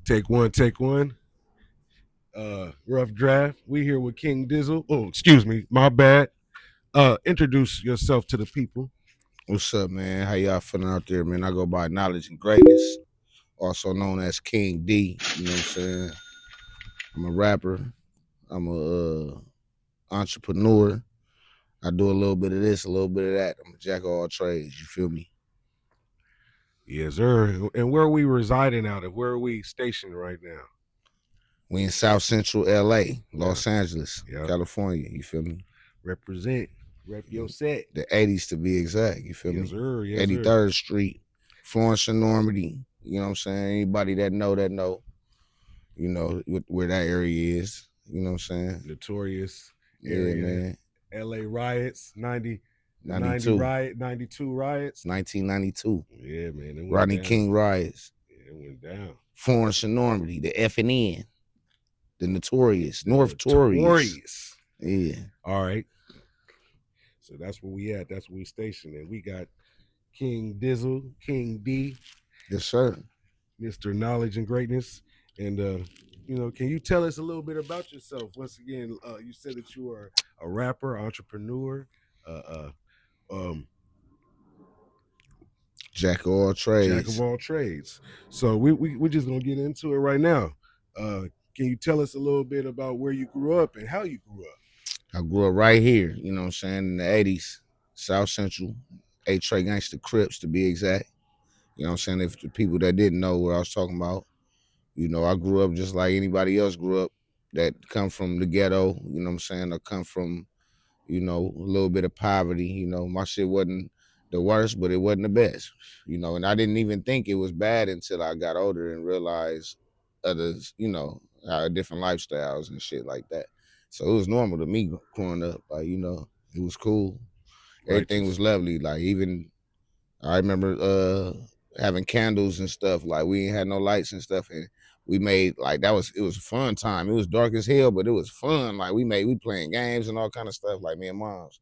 Take one, take one. Rough draft. We here with King Dizzle. Oh, excuse me, my bad. Introduce yourself to the people. What's up, man? How y'all feeling out there, man? I go by Knowledge and Greatness, also known as King D. You know what I'm saying? I'm a rapper. I'm a entrepreneur. I do a little bit of this, a little bit of that. I'm a jack of all trades. You feel me? Yes, sir. And where are we residing out of? Where are we stationed right now? We in South Central LA, Los Yeah. Angeles, Yeah. California. You feel me? Represent. Rep your set. The 80s to be exact. You feel Yes, me? sir. Yes, sir. 83rd Street, Florence and Normandy. You know what I'm saying? Anybody that know. You know where that area is. You know what I'm saying? Notorious Yeah, area. man. LA riots, 90 92. riot, 92 riots. 1992. Yeah, man. It went Rodney down. King riots. Yeah, it went down. Florence and Normandy, the F and N, the Notorious, North Notorious. Yeah. All right. So that's where we at. That's where we stationed. And we got King Dizzle, King D, Yes, sir. Mr. Knowledge and Greatness. And can you tell us a little bit about yourself? Once again, you said that you are a rapper, entrepreneur, um, Jack of all trades. jack of all trades. So we're just gonna get into it right now. Can you tell us a little bit about where you grew up and how you grew up? I grew up right here, you know what I'm saying, in the 80s, South Central, Trey Gangster Crips to be exact. You know what I'm saying? If the people that didn't know what I was talking about, you know, I grew up just like anybody else grew up that come from the ghetto, you know what I'm saying, or come from, you know, a little bit of poverty. You know, my shit wasn't the worst, but it wasn't the best, you know, and I didn't even think it was bad until I got older and realized others, you know, different lifestyles and shit like that. So it was normal to me growing up. Like, you know, it was cool. Everything was lovely. Like, even I remember having candles and stuff. Like, we ain't had no lights and stuff, and we made like it was a fun time. It was dark as hell, but it was fun. Like, we playing games and all kind of stuff. Like, me and moms,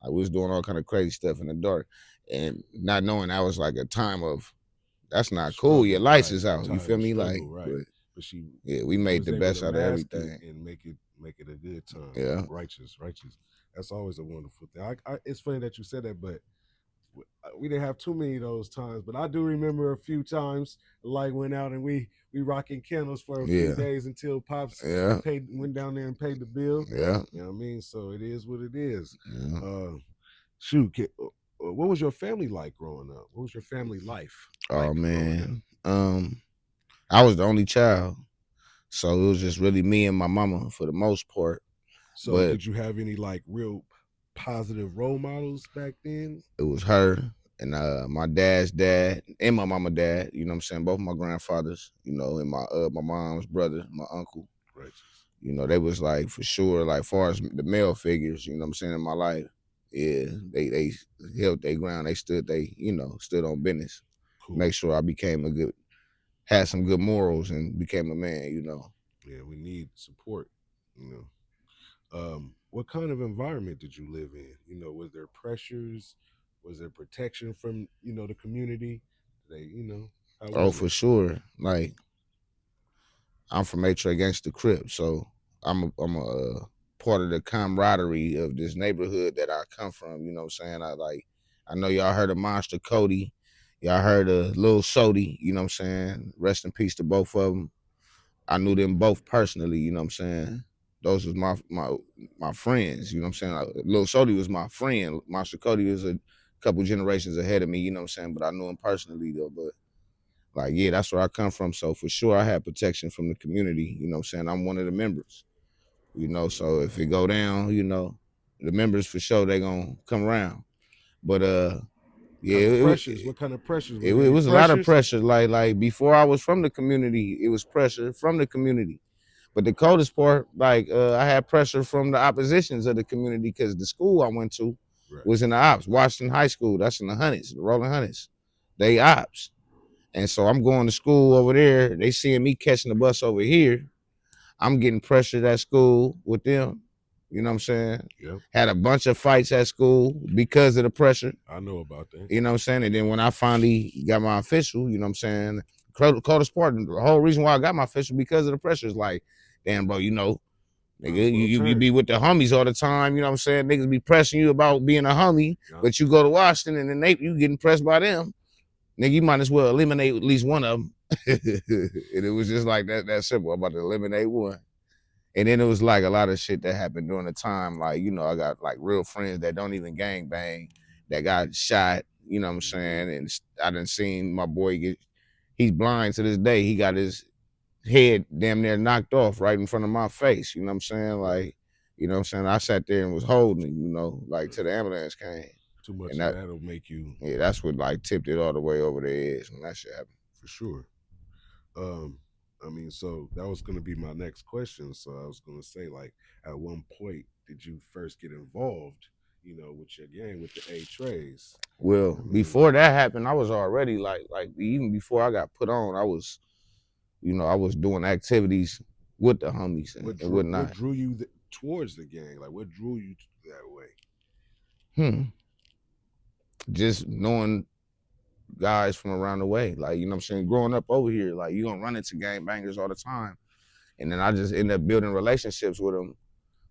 like, we was doing all kind of crazy stuff in the dark, and not knowing that was like a time of that's not cool. Your lights is out. You feel me? Like, right. But she, yeah, we made the best out of everything and make it a good time. Yeah. Righteous. That's always a wonderful thing. It's funny that you said that, but we didn't have too many of those times. But I do remember a few times the light went out and we rocking candles for a few days until Pops went down there and paid the bill. Yeah. You know what I mean? So it is what it is. Yeah. Shoot, what was your family like growing up? What was your family life? Oh man, I was the only child, so it was just really me and my mama for the most part. So did you have any like real positive role models back then? It was her and my dad's dad and my mama dad. You know what I'm saying? Both my grandfathers. You know, and my mom's brother, my uncle. Right. You know, they was like for sure, like far as the male figures. You know what I'm saying, in my life. Yeah, they held their ground. They stood on business. Cool. Make sure I had some good morals and became a man. You know. Yeah, we need support. You know. What kind of environment did you live in? You know, was there pressures? Was there protection from, the community? For sure. Like, I'm from Trey Gangster Crip, so I'm a part of the camaraderie of this neighborhood that I come from. You know what I'm saying? I know y'all heard of Monster Cody. Y'all heard of Lil Sody. You know what I'm saying? Rest in peace to both of them. I knew them both personally. You know what I'm saying? Those was my friends. You know what I'm saying? Like, Lil Sody was my friend. Monster Cody was a couple generations ahead of me. You know what I'm saying? But I knew him personally though. But like, yeah, that's where I come from. So for sure, I had protection from the community. You know what I'm saying? I'm one of the members. You know, so if it go down, you know, the members for sure they gonna come around. But yeah, what kind of pressures? It was a lot of pressure. Like before I was from the community, it was pressure from the community. But the coldest part, like I had pressure from the oppositions of the community because the school I went to was in the ops, Washington High School. That's in the Hundreds, the Rolling Hundreds. They ops. And so I'm going to school over there. They seeing me catching the bus over here. I'm getting pressured at school with them. You know what I'm saying? Yep. Had a bunch of fights at school because of the pressure. I know about that. You know what I'm saying? And then when I finally got my official, you know what I'm saying, coldest part. The whole reason why I got my fish was because of the pressure. It's like, damn, bro, you know, nigga, Well you turned. be with the homies all the time. You know what I'm saying? Niggas be pressing you about being a homie, Yeah. but you go to Washington and then you getting pressed by them. Nigga, you might as well eliminate at least one of them. And it was just like that simple. I'm about to eliminate one. And then it was like a lot of shit that happened during the time. Like, you know, I got like real friends that don't even gang bang that got shot, you know what I'm saying? And I done seen my boy he's blind to this day. He got his head damn near knocked off right in front of my face. You know what I'm saying? Like, you know what I'm saying? I sat there and was holding him, you know, like till the ambulance came. Too much And of that'll make you. yeah, that's what like tipped it all the way over the edge when that shit happened. For sure. Um, I mean, so that was going to be my next question. So I was going to say, like, at one point, did you first get involved, you know, with your gang with the A trays? Well, I mean, before that happened, I was already like even before I got put on, I was, you know, I was doing activities with the homies and what whatnot. drew you towards the gang? Like, what drew you that way? Just knowing guys from around the way, like you know what I'm saying. Growing up over here, like you gonna run into gang bangers all the time, and then I just end up building relationships with them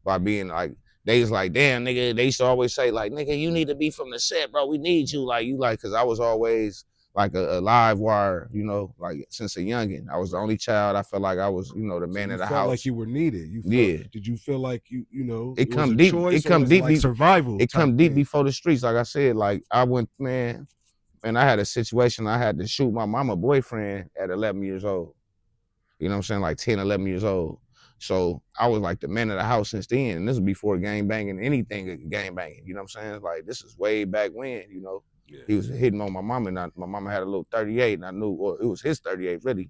by being like, they was like, damn, nigga. They used to always say, like, nigga, you need to be from the set, bro. We need you. Like, you like, cause I was always like a live wire, you know, like since a youngin. I was the only child. I felt like I was, you know, the So man you of the felt like house. you were needed. You felt. Yeah. Did you feel like you know, It it was come a deep. It choice or come was it deep. like survival It type come deep thing? before the streets. Like I said, like I went, man, and I had a situation. I had to shoot my mama boyfriend at 11 years old. You know what I'm saying? Like 10, 11 years old. So I was like the man of the house since then. And this was before gang banging, anything gang banging. You know what I'm saying? Like this is way back when, you know. Yeah. He was hitting on my mama, and my mama had a little 38, and I knew, or it was his 38 really.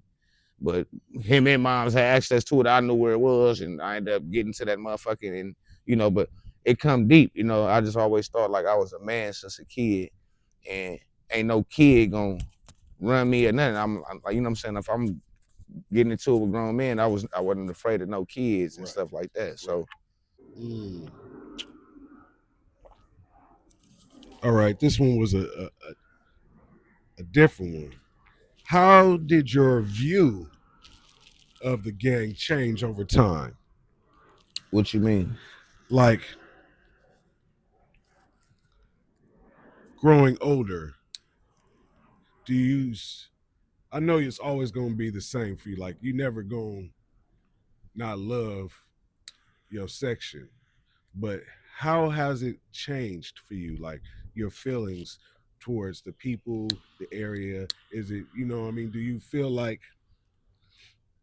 But him and moms had access to it. I knew where it was, and I ended up getting to that motherfucking, and you know, but it come deep, you know. I just always thought like I was a man since a kid, and ain't no kid gonna run me or nothing. I'm like, you know what I'm saying? If I'm getting into it with grown men, I wasn't afraid of no kids and Right. stuff like that. So Mm. All right. This one was a different one. How did your view of the gang change over time? what you mean? Like growing older, do you? I know it's always going to be the same for you. Like you never going to not love your section, but how has it changed for you? Like your feelings towards the people, the area. Is it, you know? I mean, do you feel like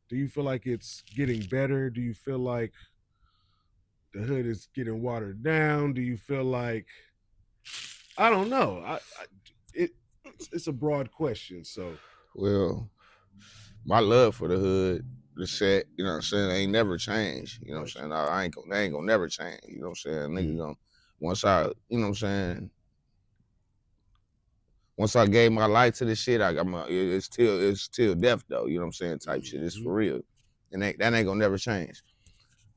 it's getting better? Do you feel like the hood is getting watered down? Do you feel like I don't know? It it's a broad question. So Well, my love for the hood, the set, you know what I'm saying, ain't never changed. You know what I'm saying? They ain't gonna never change. You know what I'm saying? Nigga gonna once I, you know what I'm saying, once I gave my life to this shit, it's still death though, you know what I'm saying, type shit. It's for real. And that ain't gonna never change.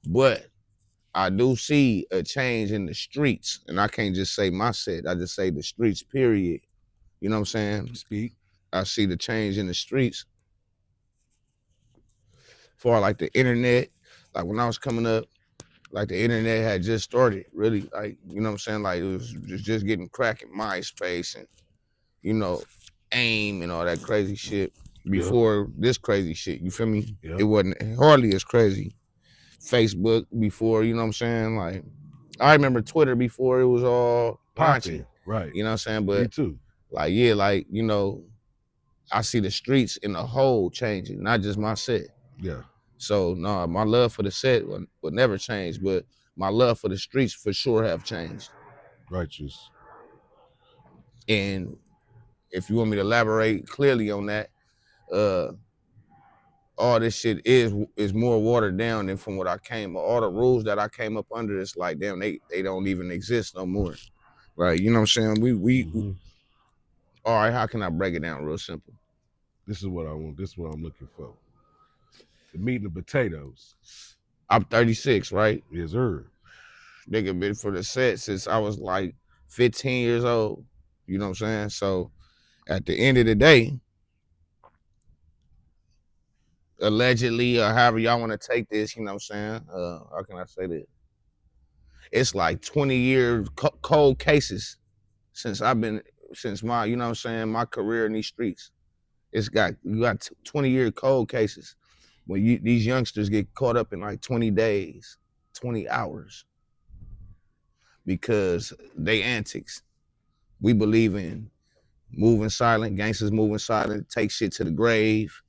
But I do see a change in the streets, and I can't just say my set. I just say the streets, period. You know what I'm saying? Speak. I see the change in the streets for like the internet. Like when I was coming up, like the internet had just started, really. Like, you know what I'm saying? Like it was just getting cracking, MySpace and, you know, AIM and all that crazy shit before this crazy shit. You feel me? Yep. It wasn't hardly as crazy. Facebook before, you know what I'm saying? Like I remember Twitter before it was all raunchy. Popping. Right. You know what I'm saying? Me But too. like, yeah, like, you know, I see the streets in the whole changing, not just my set. Yeah. So no, my love for the set would never change, but my love for the streets for sure have changed. Righteous. And if you want me to elaborate clearly on that, uh, all this shit is more watered down than from what I came. All the rules that I came up under, it's like damn, they don't even exist no more. Right? You know what I'm saying? We all right. How can I break it down real simple? This is what I want. This is what I'm looking for. The meat and the potatoes. I'm 36, right? Yes, sir. Nigga been for the set since I was like 15 years old. You know what I'm saying? So at the end of the day, allegedly, or however y'all want to take this, you know what I'm saying? How can I say this? It's like 20-year cold cases since my, you know what I'm saying, my career in these streets. You got 20-year cold cases when these youngsters get caught up in like 20 days, 20 hours because they antics. We believe in moving silent, gangsters moving silent, take shit to the grave.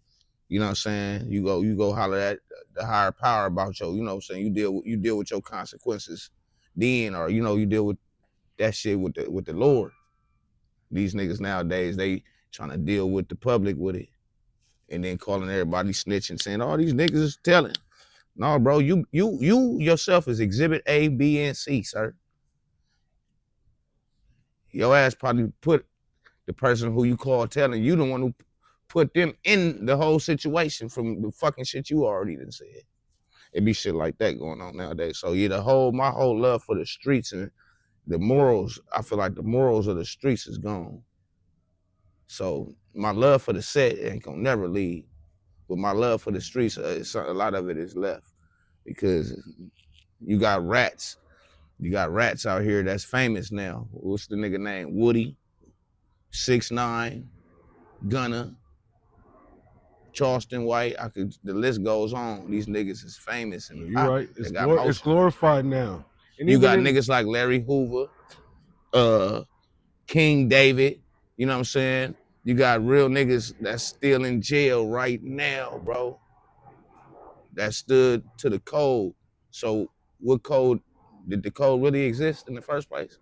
You know what I'm saying? You go holler at the higher power about you know what I'm saying? You deal with your consequences then, or you deal with that shit with the Lord. These niggas nowadays, they trying to deal with the public with it. And then calling everybody snitching, saying all these niggas is telling. No, bro, you yourself is exhibit A, B, and C, sir. Your ass probably put the person who you call telling, you the one who put them in the whole situation from the fucking shit you already done said. It be shit like that going on nowadays. So yeah, my whole love for the streets and the morals, I feel like the morals of the streets is gone. So my love for the set ain't gonna never leave. But my love for the streets, a lot of it is left because you got rats. You got rats out here that's famous now. What's the nigga name? Woody, 6ix9ine, Gunna, Charleston White. The list goes on. These niggas is famous and You're right. popping. They got motion. It's glorified now. And You even got niggas like Larry Hoover, King David. You know what I'm saying? You got real niggas that's still in jail right now, bro. That stood to the code. So what code did the code really exist in the first place?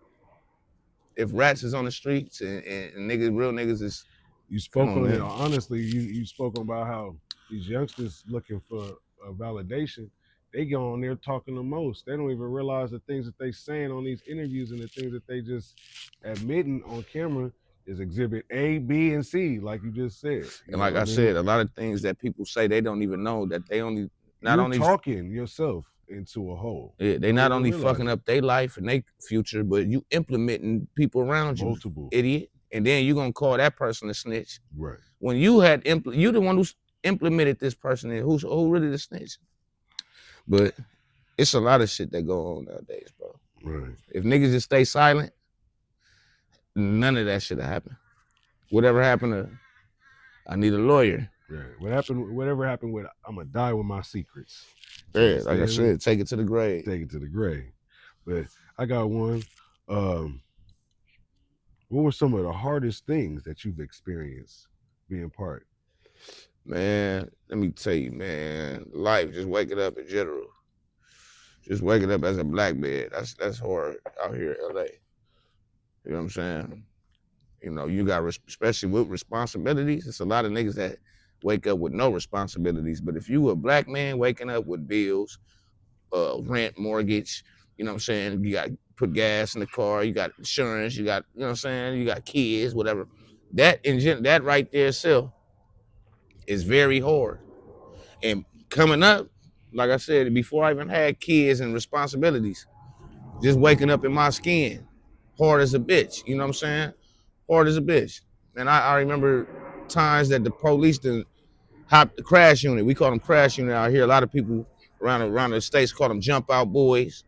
If rats is on the streets and niggas, real niggas is, you spoke on it. Honestly, you spoke about how these youngsters looking for a validation. They go on there talking the most. They don't even realize the things that they saying on these interviews and the things that they just admitting on camera is exhibit A, B, and C, like you just said. And like I said, a lot of things that people say they don't even know that they only you're talking yourself into a hole. Yeah, they not only fucking up their life and their future, but you implementing people around you, idiot. And then you gonna call that person a snitch. Right. When you had you the one who's implemented this person in, who really the snitch. But it's a lot of shit that go on nowadays, bro. Right. If niggas just stay silent, none of that shit happen. Whatever happened to I need a lawyer. Yeah. Whatever happened with I'm gonna die with my secrets. Yeah, like I said, take it to the grave. Take it to the grave. But I got one. What were some of the hardest things that you've experienced being part? Man, let me tell you, man, life, just waking up in general. Just waking up as a black man, that's hard out here in LA. You know what I'm saying? You know, you got, especially with responsibilities, it's a lot of niggas that wake up with no responsibilities. But if you a black man waking up with bills, rent, mortgage, you know what I'm saying? You got to put gas in the car, you got insurance, you got, you know what I'm saying? You got kids, whatever. That right there itself is very hard. And coming up, like I said, before I even had kids and responsibilities, just waking up in my skin, hard as a bitch, you know what I'm saying? Hard as a bitch. And I remember times that the police didn't hop the crash unit. We call them crash unit out here. A lot of people around the states call them jump out boys.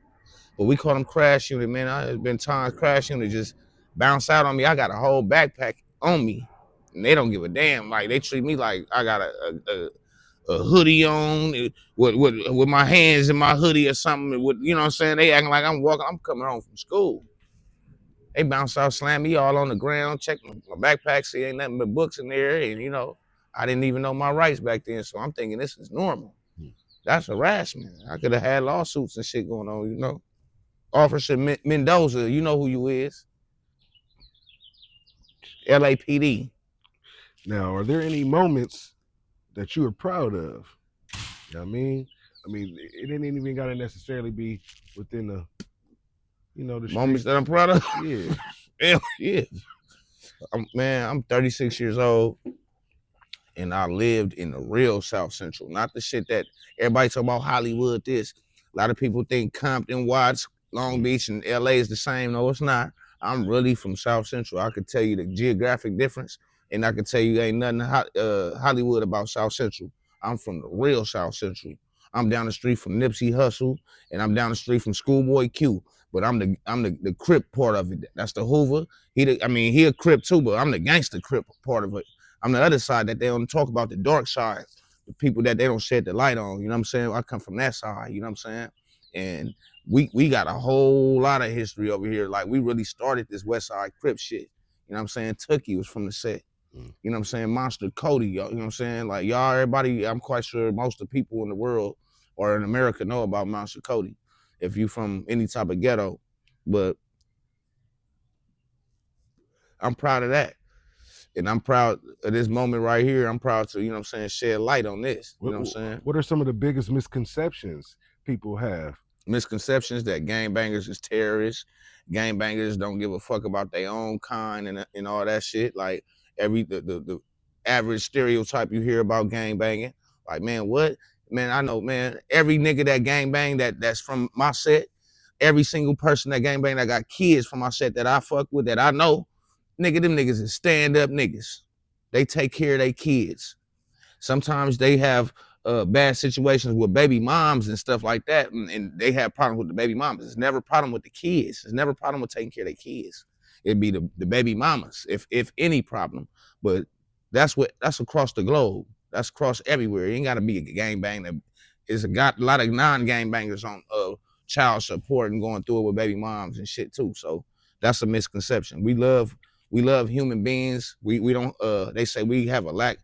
But we call them crash unit, man. There's been times crash unit just bounce out on me. I got a whole backpack on me. And they don't give a damn. Like, they treat me like I got a hoodie on with my hands in my hoodie or something. With, you know what I'm saying? They acting like I'm coming home from school. They bounce out, slam me all on the ground, check my backpack, see ain't nothing but books in there. And, you know, I didn't even know my rights back then. So I'm thinking this is normal. That's harassment. I could have had lawsuits and shit going on, you know. Officer Mendoza, you know who you is. LAPD. Now, are there any moments that you are proud of? You know what I mean? It didn't even gotta necessarily be within the, you know, the moments that I'm proud of. Yeah. Hell yeah. I'm 36 years old, and I lived in the real South Central, not the shit that everybody talk about Hollywood. This, a lot of people think Compton, Watts, Long Beach, and LA is the same. No, it's not. I'm really from South Central. I could tell you the geographic difference, and I could tell you ain't nothing Hollywood about South Central. I'm from the real South Central. I'm down the street from Nipsey Hussle, and I'm down the street from Schoolboy Q. But I'm the Crip part of it. That's the Hoover. He a Crip too, but I'm the gangster Crip part of it. I'm the other side that they don't talk about, the dark side, the people that they don't shed the light on. You know what I'm saying? I come from that side. You know what I'm saying? And we got a whole lot of history over here. Like, we really started this West Side Crip shit. You know what I'm saying? Tookie was from the set. You know what I'm saying? Monster Cody, y'all, you know what I'm saying? Like, y'all, everybody, I'm quite sure most of the people in the world or in America know about Monster Cody if you from any type of ghetto. But I'm proud of that. And I'm proud of this moment right here. I'm proud to, you know what I'm saying, shed light on this. You know what I'm saying? What are some of the biggest misconceptions people have? Misconceptions that gangbangers is terrorists. Gangbangers don't give a fuck about their own kind and all that shit. Like, the average stereotype you hear about gangbanging. Like, man, what? Man, I know, man, every nigga that gangbang that's from my set, every single person that gangbang that got kids from my set that I fuck with, that I know, nigga, them niggas is stand-up niggas. They take care of their kids. Sometimes they have bad situations with baby moms and stuff like that, and they have problems with the baby mamas. It's never a problem with the kids. It's never a problem with taking care of their kids. It'd be the baby mamas, if any problem. But that's across the globe. That's across everywhere. You ain't got to be a gangbang. There's a lot of non-gangbangers on child support and going through it with baby moms and shit too. So that's a misconception. We love human beings. We don't. They say we have a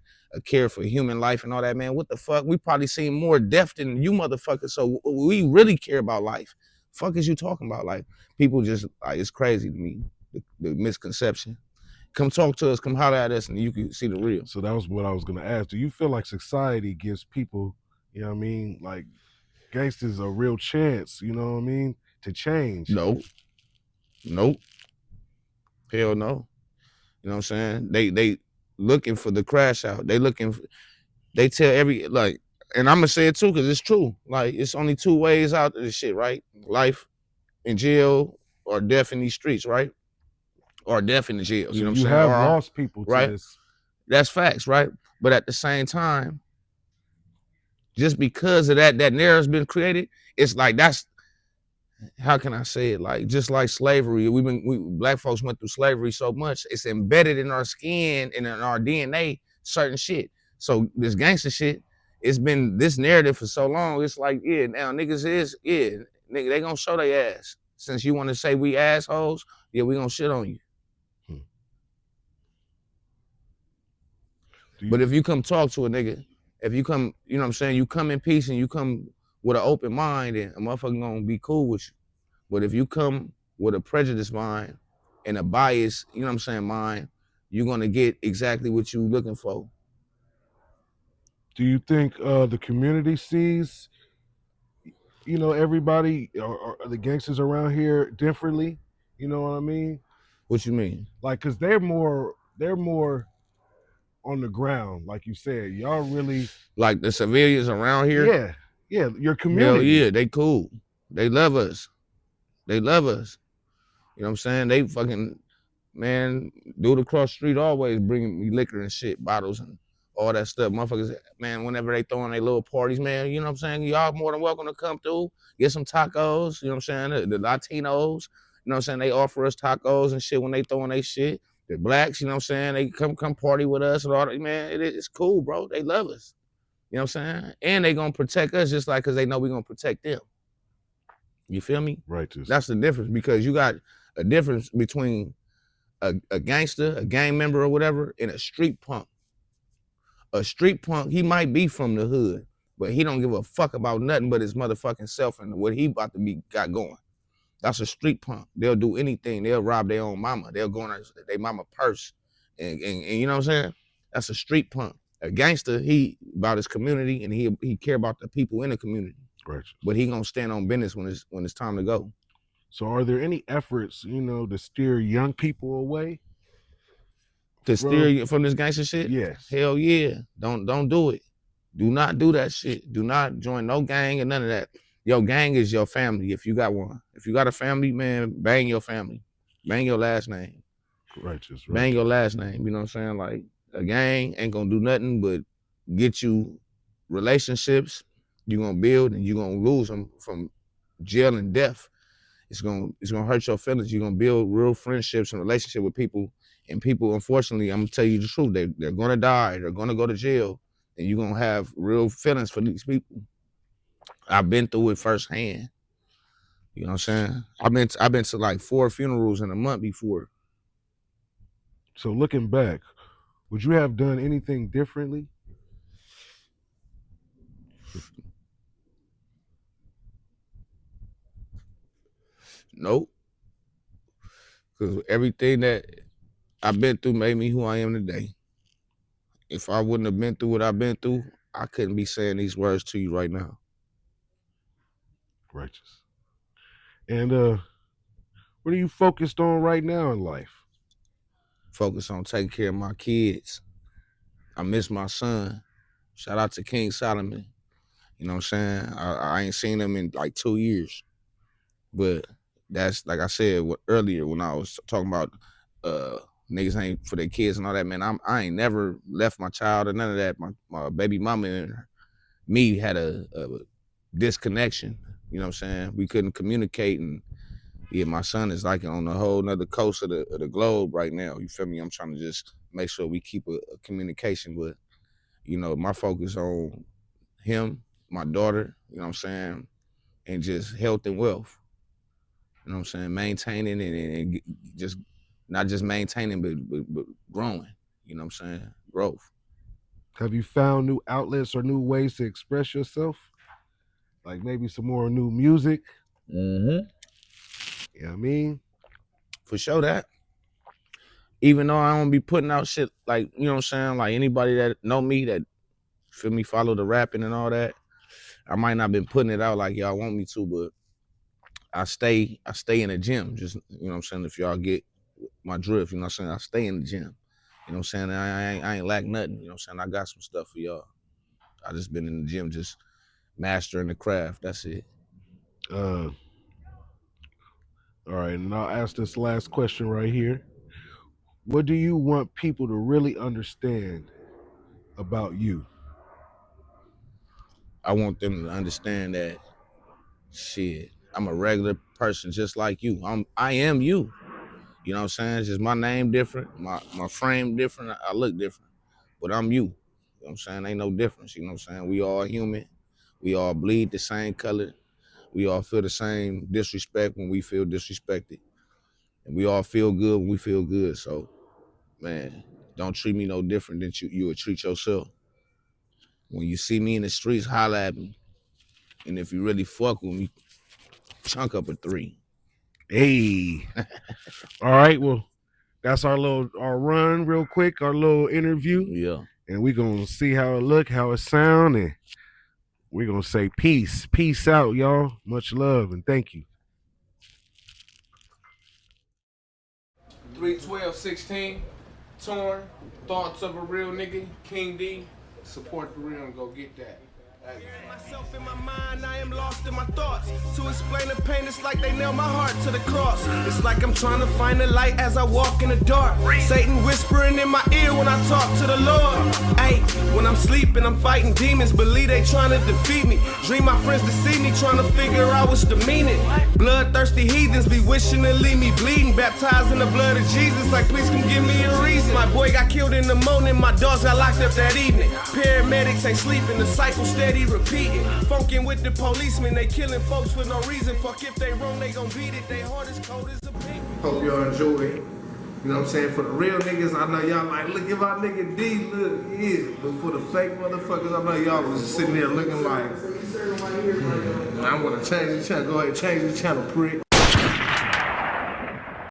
care for human life and all that, man. What the fuck? We probably seen more death than you motherfuckers, so we really care about life. Fuck is you talking about? Like, people just, like, it's crazy to me, the misconception. Come talk to us, come holler at us, and you can see the real. So that was what I was gonna ask. Do you feel like society gives people, you know what I mean, like gangsters a real chance, you know what I mean, to change? Nope. Hell no. You know what I'm saying? They looking for the crash out. They tell and I'm gonna say it too, because it's true. Like, it's only two ways out of this shit, right? Life in jail or death in these streets, right? Or death in the jail. So You know what you I'm saying? have lost people to this. That's facts, right? But at the same time, just because of that narrative's been created, it's like, that's, how can I say it? Like, just like slavery, black folks went through slavery so much, it's embedded in our skin and in our DNA, certain shit. So this gangster shit, it's been this narrative for so long. It's like, yeah, now niggas nigga, they gonna show their ass. Since you want to say we assholes, yeah, we gonna shit on you. But if you come talk to a nigga, if you come, you know what I'm saying, you come in peace and you come with an open mind, and a motherfucker gonna be cool with you. But if you come with a prejudiced mind and a bias, you know what I'm saying, mind, you're gonna get exactly what you're looking for. Do you think the community sees, you know, everybody or the gangsters around here differently? You know what I mean? What you mean? Like, cause they're more on the ground, like you said. Y'all really, like the civilians around here? Yeah, your community. Hell yeah, they cool. They love us. You know what I'm saying? They fucking, man, dude across the street always bringing me liquor and shit, bottles and all that stuff. Motherfuckers, man, whenever they throwing their little parties, man, you know what I'm saying? Y'all more than welcome to come through, get some tacos, you know what I'm saying? The Latinos, you know what I'm saying? They offer us tacos and shit when they throwing their shit. The blacks, you know what I'm saying? They come party with us and all that. Man, it's cool, bro. They love us. You know what I'm saying? And they gonna protect us just like, because they know we gonna protect them. You feel me? Righteous. That's the difference, because you got a difference between a gangster, a gang member or whatever, and a street punk. A street punk, he might be from the hood, but he don't give a fuck about nothing but his motherfucking self and what he about to got going. That's a street punk. They'll do anything. They'll rob their own mama. They'll go in their mama purse. And you know what I'm saying? That's a street punk. A gangster, he about his community, and he care about the people in the community. Righteous. But he gonna stand on business when it's time to go. So are there any efforts, you know, to steer young people away? To steer you from this gangster shit? Yes. Hell yeah. Don't do it. Do not do that shit. Do not join no gang or none of that. Your gang is your family if you got one. If you got a family, man, bang your family. Bang your last name. Righteous. Bang your last name. You know what I'm saying? Like, a gang ain't gonna do nothing but get you relationships you're gonna build and you're gonna lose them from jail and death. It's gonna hurt your feelings. You're gonna build real friendships and relationship with people, and people, unfortunately, I'm gonna tell you the truth. They're gonna die. They're gonna go to jail, and you're gonna have real feelings for these people. I've been through it firsthand. You know what I'm saying? I've been to like 4 funerals in a month before. So looking back, would you have done anything differently? Nope. Because everything that I've been through made me who I am today. If I wouldn't have been through what I've been through, I couldn't be saying these words to you right now. Righteous. And what are you focused on right now in life? Focus on taking care of my kids. I miss my son. Shout out to King Solomon. You know what I'm saying? I ain't seen him in like 2 years. But that's like I said earlier when I was talking about niggas ain't for their kids and all that, man. I ain't never left my child or none of that. My baby mama and me had a disconnection. You know what I'm saying? We couldn't communicate, and yeah, my son is like on a whole nother coast of the globe right now. You feel me? I'm trying to just make sure we keep a communication, but you know, my focus on him, my daughter, you know what I'm saying, and just health and wealth. You know what I'm saying? Maintaining and just not just maintaining, but growing. You know what I'm saying? Growth. Have you found new outlets or new ways to express yourself? Like maybe some more new music? Mm-hmm. You know what I mean? For sure that. Even though I don't be putting out shit like, you know what I'm saying? Like anybody that know me that feel me, follow the rapping and all that, I might not been putting it out like y'all want me to, but I stay in the gym. Just, you know what I'm saying? If y'all get my drift, you know what I'm saying? I stay in the gym. You know what I'm saying? I ain't lack nothing. You know what I'm saying? I got some stuff for y'all. I just been in the gym just mastering the craft. That's it. All right, and I'll ask this last question right here. What do you want people to really understand about you? I want them to understand that shit, I'm a regular person just like you. I am you. You know what I'm saying? It's just my name different, my frame different, I look different. But I'm you. You know what I'm saying? Ain't no difference. You know what I'm saying? We all human. We all bleed the same color. We all feel the same disrespect when we feel disrespected. And we all feel good when we feel good. So, man, don't treat me no different than you would treat yourself. When you see me in the streets, holler at me. And if you really fuck with me, chunk up a 3. Hey. All right, well, that's our run real quick, our little interview. Yeah. And we're gonna see how it look, how it sound, and we're gonna say peace. Peace out, y'all. Much love and thank you. 3/12/16, torn, thoughts of a real nigga, King D, support the real and go get that. Myself in my mind, I am lost in my thoughts. To explain the pain, it's like they nail my heart to the cross. It's like I'm trying to find the light as I walk in the dark. Satan whispering in my ear when I talk to the Lord. Hey, when I'm sleeping, I'm fighting demons, believe they trying to defeat me. Dream my friends deceive me, trying to figure out what's the meaning. Bloodthirsty heathens be wishing to leave me bleeding, baptized in the blood of Jesus, like please come give me a reason. My boy got killed in the morning, my dogs got locked up that evening. Paramedics ain't sleeping, the cycle steady repeating. Funkin' with the policemen, they killing folks for no reason. Fuck if they wrong, they gon' beat it. They heart as cold as a pig. Hope y'all enjoy it. You know what I'm saying? For the real niggas, I know y'all like, look at my nigga D, look, yeah. But for the fake motherfuckers, I know y'all was just sitting there looking like, I wanna change the channel. Go ahead, change the channel, prick.